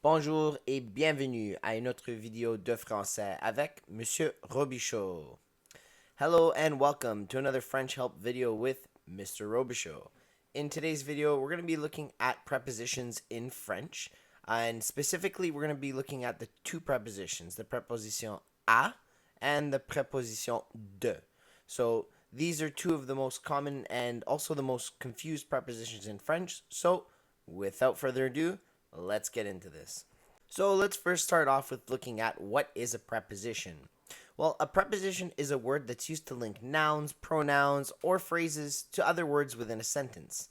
Bonjour et bienvenue à une autre vidéo de français avec Monsieur Robichaud. Hello and welcome to another French help video with Mr. Robichaud. In today's video, we're going to be looking at prepositions in French, and specifically, we're going to be looking at the two prepositions, the preposition à and the preposition de. So these are two of the most common and also the most confused prepositions in French. So without further ado, let's get into this. So let's first start off with looking at what is a preposition. Well, a preposition is a word that's used to link nouns, pronouns, or phrases to other words within a sentence.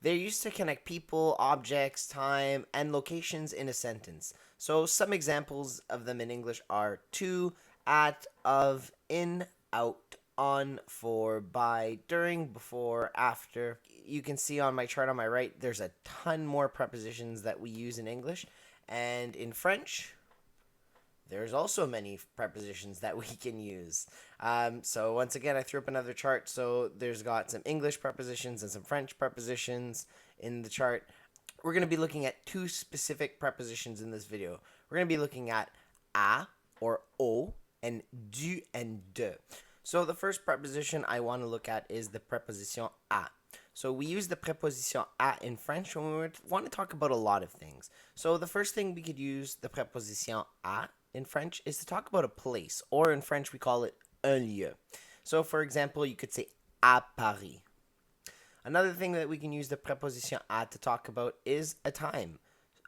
They're used to connect people, objects, time, and locations in a sentence. So some examples of them in English are to, at, of, in, out, on, for, by, during, before, after. You can see on my chart on my right, there's a ton more prepositions that we use in English. And in French, there's also many prepositions that we can use. So once again, I threw up another chart. So there's got some English prepositions and some French prepositions in the chart. We're going to be looking at two specific prepositions in this video. We're going to be looking at à or au and du and de. So the first preposition I want to look at is the preposition à. So we use the preposition à in French when we want to talk about a lot of things. So the first thing we could use the preposition à in French is to talk about a place, or in French we call it un lieu. So for example, you could say à Paris. Another thing that we can use the preposition à to talk about is a time.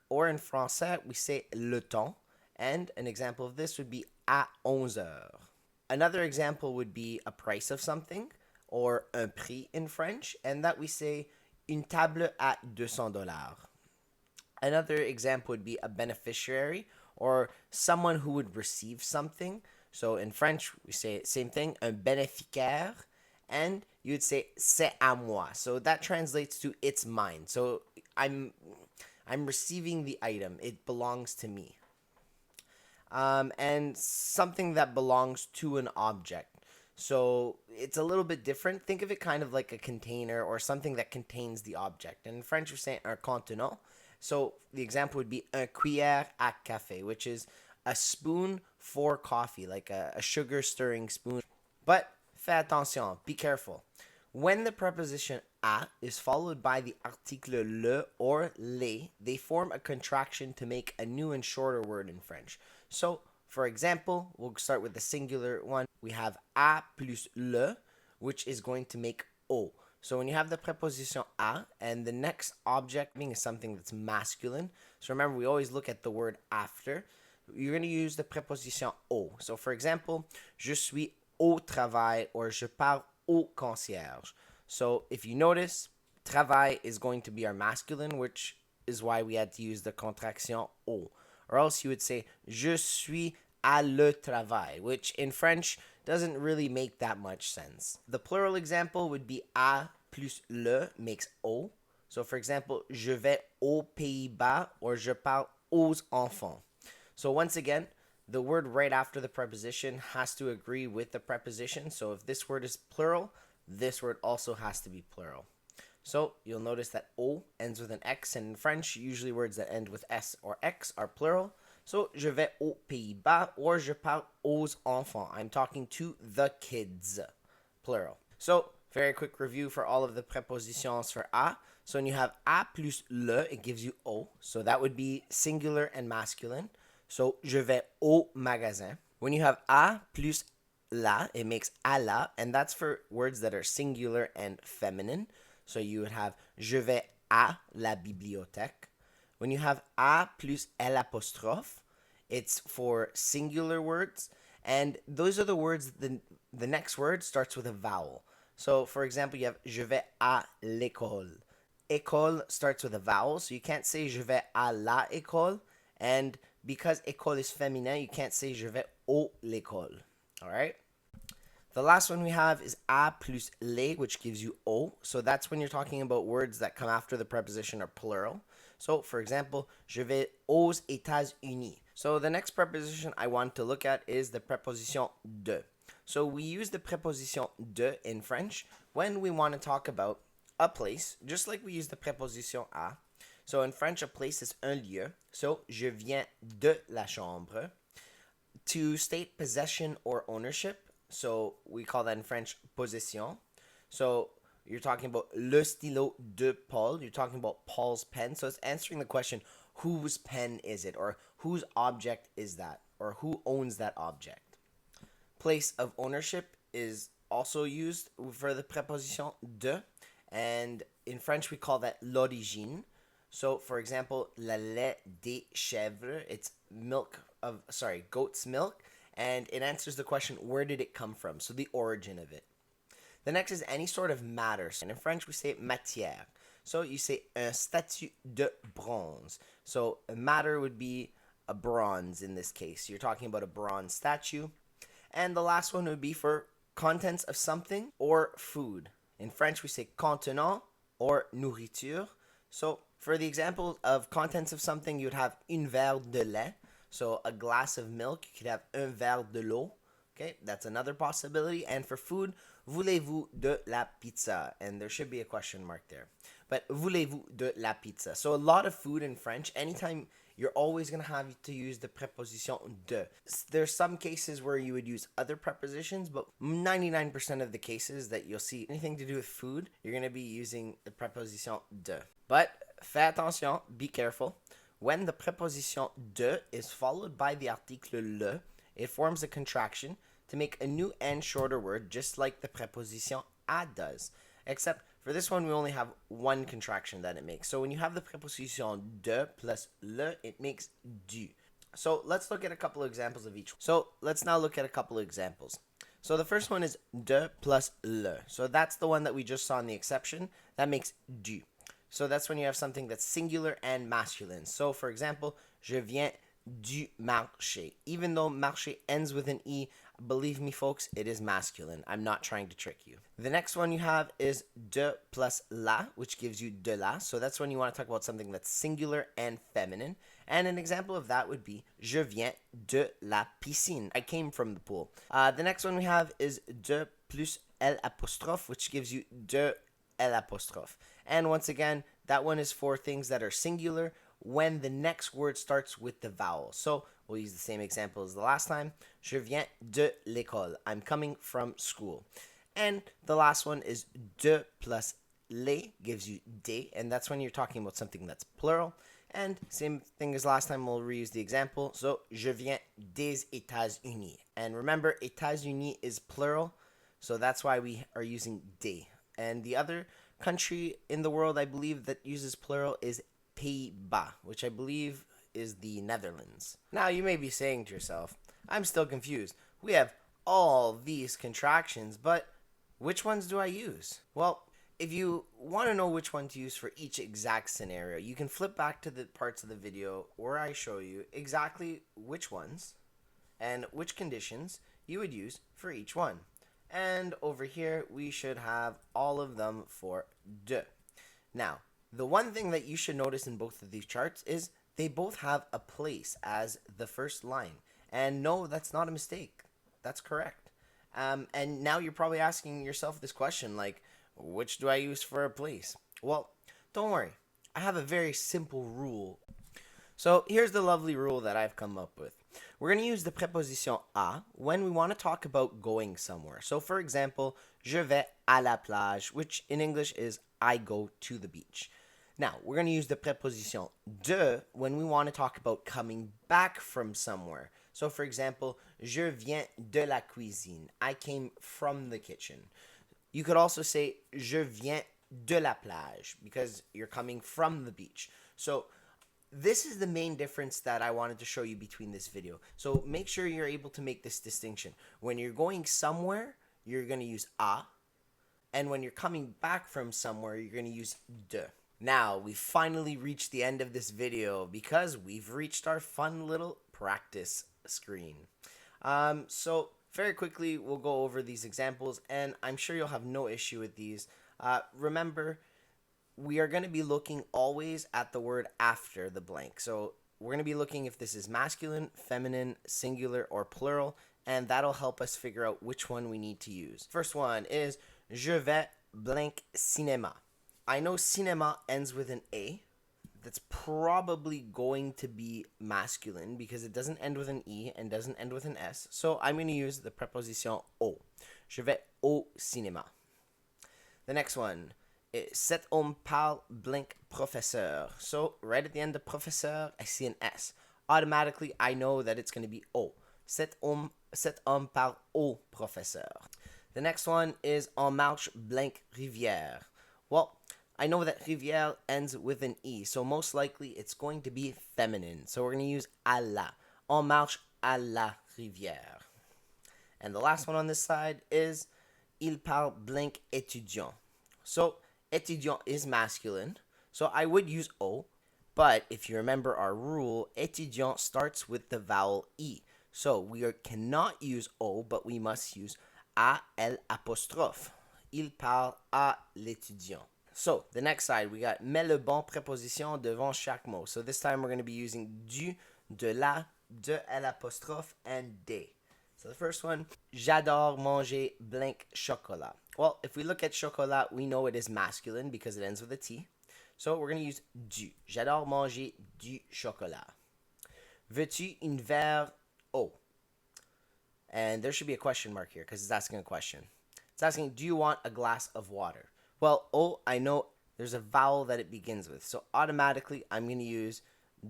Or in français, we say le temps, and an example of this would be à 11 heures. Another example would be a price of something, or un prix in French, and that we say une table à $200. Another example would be a beneficiary, or someone who would receive something. So in French, we say same thing, un bénéficiaire, and you would say c'est à moi. So that translates to it's mine. So I'm receiving the item. It belongs to me. And something that belongs to an object. So it's a little bit different. Think of it kind of like a container or something that contains the object. And in French, we're saying un contenant. So the example would be un cuillère à café, which is a spoon for coffee, like a sugar stirring spoon. But fais attention, be careful. When the preposition à is followed by the article le or les, they form a contraction to make a new and shorter word in French. So, for example, we'll start with the singular one. We have à plus le, which is going to make au. So when you have the preposition à and the next object being something that's masculine, so remember we always look at the word after, you're going to use the preposition au. So for example, je suis au travail or je parle au concierge. So if you notice, travail is going to be our masculine, which is why we had to use the contraction au. Or else you would say je suis à le travail, which in French doesn't really make that much sense. The plural example would be à plus le makes au. So for example, je vais aux Pays-Bas or je parle aux enfants. So once again, the word right after the preposition has to agree with the preposition. So if this word is plural, this word also has to be plural. So you'll notice that au ends with an X, and in French, usually words that end with S or X are plural. So, je vais aux Pays-Bas or je parle aux enfants. I'm talking to the kids, plural. So, very quick review for all of the prepositions for à. So, when you have à plus le, it gives you au. So, that would be singular and masculine. So, je vais au magasin. When you have à plus la, it makes à la, and that's for words that are singular and feminine. So you would have je vais à la bibliothèque. When you have à plus l'apostrophe, it's for singular words. And those are the words, the next word starts with a vowel. So for example, you have je vais à l'école. École starts with a vowel, so you can't say je vais à la école. And because école is féminin, you can't say je vais au l'école. All right? The last one we have is à plus les, which gives you au. So that's when you're talking about words that come after the preposition are plural. So, for example, je vais aux États-Unis. So the next preposition I want to look at is the preposition de. So we use the preposition de in French when we want to talk about a place, just like we use the preposition à. So in French, a place is un lieu. So je viens de la chambre. To state possession or ownership, so we call that in French possession. So you're talking about le stylo de Paul. You're talking about Paul's pen. So it's answering the question, whose pen is it? Or whose object is that? Or who owns that object? Place of ownership is also used for the preposition de. And in French, we call that l'origine. So, for example, la lait des chèvres, it's goat's milk. And it answers the question, where did it come from? So, the origin of it. The next is any sort of matter. And in French, we say matière. So, you say un statue de bronze. So, a matter would be a bronze in this case. You're talking about a bronze statue. And the last one would be for contents of something or food. In French, we say contenant or nourriture. So, for the example of contents of something, you'd have un verre de lait. So, a glass of milk. You could have un verre de l'eau. Okay, that's another possibility. And for food, voulez-vous de la pizza? And there should be a question mark there. But voulez-vous de la pizza? So, a lot of food in French, anytime you're always going to have to use the preposition de. There's some cases where you would use other prepositions, but 99% of the cases that you'll see anything to do with food, you're going to be using the preposition de. But fais attention, be careful. When the preposition de is followed by the article le, it forms a contraction to make a new and shorter word, just like the preposition à does. Except for this one, we only have one contraction that it makes. So when you have the preposition de plus le, it makes du. So let's look at a couple of examples of each. So let's now look at a couple of examples. So the first one is de plus le. So that's the one that we just saw in the exception. That makes du. So that's when you have something that's singular and masculine. So for example, je viens du marché. Even though marché ends with an E, believe me folks, it is masculine. I'm not trying to trick you. The next one you have is de plus la, which gives you de la. So that's when you want to talk about something that's singular and feminine. And an example of that would be je viens de la piscine. I came from the pool. The next one we have is de plus L apostrophe, which gives you de L apostrophe. And once again, that one is for things that are singular when the next word starts with the vowel. So we'll use the same example as the last time. Je viens de l'école. I'm coming from school. And the last one is de plus les gives you des, and that's when you're talking about something that's plural. And same thing as last time, we'll reuse the example. So, je viens des États-Unis. And remember, États-Unis is plural, so that's why we are using des. And the other country in the world, I believe, that uses plural is Pays-Bas, which I believe is the Netherlands. Now, you may be saying to yourself, I'm still confused. We have all these contractions, but which ones do I use? Well, if you want to know which one to use for each exact scenario, you can flip back to the parts of the video where I show you exactly which ones and which conditions you would use for each one. And over here, we should have all of them for de. Now, the one thing that you should notice in both of these charts is they both have a place as the first line. And no, that's not a mistake. That's correct. And now you're probably asking yourself this question, like, which do I use for a place? Well, don't worry. I have a very simple rule. So here's the lovely rule that I've come up with. We're going to use the preposition à when we want to talk about going somewhere. So for example, je vais à la plage, which in English is I go to the beach. Now, we're going to use the preposition de when we want to talk about coming back from somewhere. So for example, je viens de la cuisine. I came from the kitchen. You could also say je viens de la plage because you're coming from the beach. So this is the main difference that I wanted to show you between this video. So make sure you're able to make this distinction. When you're going somewhere, you're going to use à. And when you're coming back from somewhere, you're going to use de. Now, we finally reached the end of this video because we've reached our fun little practice screen. So very quickly, we'll go over these examples, and I'm sure you'll have no issue with these. Remember, we are going to be looking always at the word after the blank. So we're going to be looking if this is masculine, feminine, singular, or plural, and that'll help us figure out which one we need to use. First one is je vais blank cinéma. I know cinéma ends with an A. that's probably going to be masculine because it doesn't end with an E and doesn't end with an S. So I'm going to use the preposition au. Je vais au cinéma. The next one is cet homme parle blank professeur. So right at the end of professeur, I see an S. Automatically, I know that it's going to be au. Cet homme parle au professeur. The next one is en marche blank rivière. Well, I know that rivière ends with an E, so most likely it's going to be feminine. So we're going to use à la. En marche à la rivière. And the last one on this side is il parle blank étudiant. So étudiant is masculine, so I would use O. But if you remember our rule, étudiant starts with the vowel E. So we cannot use O, but we must use à l'apostrophe. Il parle à l'étudiant. So the next side, we got mets le bon préposition devant chaque mot. So this time we're going to be using du, de la, de l'apostrophe, and des. So the first one, j'adore manger blank chocolat. Well, if we look at chocolat, we know it is masculine because it ends with a T. So we're going to use du. J'adore manger du chocolat. Veux-tu une verre d'eau? And there should be a question mark here because it's asking a question. It's asking, do you want a glass of water? Well, oh, I know there's a vowel that it begins with. So automatically, I'm going to use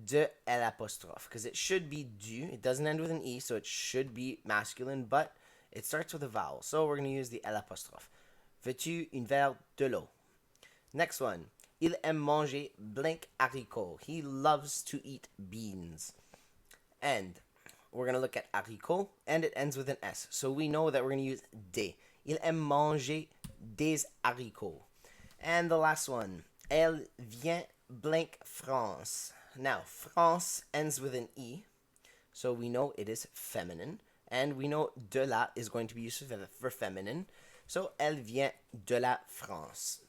de l'apostrophe because it should be du. It doesn't end with an E, so it should be masculine, but it starts with a vowel. So we're going to use the l'apostrophe. Veux-tu une verre de l'eau? Next one. Il aime manger blank haricot. He loves to eat beans. And we're going to look at haricot, and it ends with an S. So we know that we're going to use des. Il aime manger des haricots. And the last one. Elle vient blank France. Now, France ends with an E, so we know it is feminine. And we know de la is going to be used for feminine. So, elle vient de la France.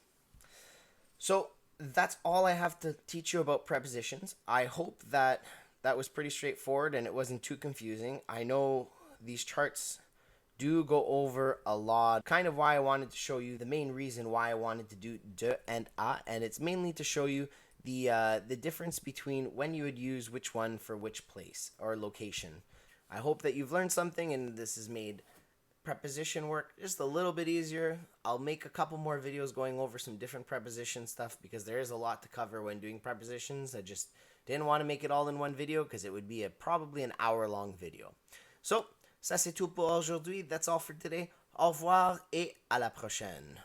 So, that's all I have to teach you about prepositions. I hope that was pretty straightforward and it wasn't too confusing. I know these charts do go over a lot. Kind of why I wanted to show you the main reason why I wanted to do de and à, and it's mainly to show you the difference between when you would use which one for which place or location. I hope that you've learned something and this has made preposition work just a little bit easier. I'll make a couple more videos going over some different preposition stuff because there is a lot to cover when doing prepositions. I just didn't want to make it all in one video because it would be probably an hour-long video. So, ça c'est tout pour aujourd'hui. That's all for today. Au revoir et à la prochaine.